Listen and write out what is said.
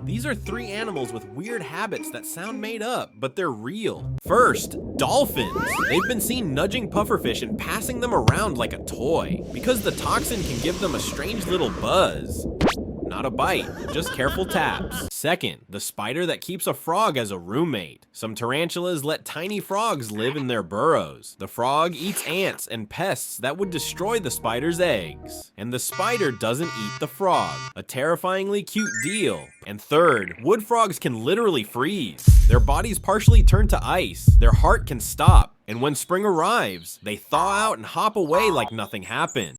These are 3 animals with weird habits that sound made up, but they're real. First, dolphins. They've been seen nudging pufferfish and passing them around like a toy, because the toxin can give them a strange little buzz. Not a bite, just careful taps. Second, the spider that keeps a frog as a roommate. Some tarantulas let tiny frogs live in their burrows. The frog eats ants and pests that would destroy the spider's eggs. And the spider doesn't eat the frog. A terrifyingly cute deal. And third, wood frogs can literally freeze. Their bodies partially turn to ice. Their heart can stop. And when spring arrives, they thaw out and hop away like nothing happened.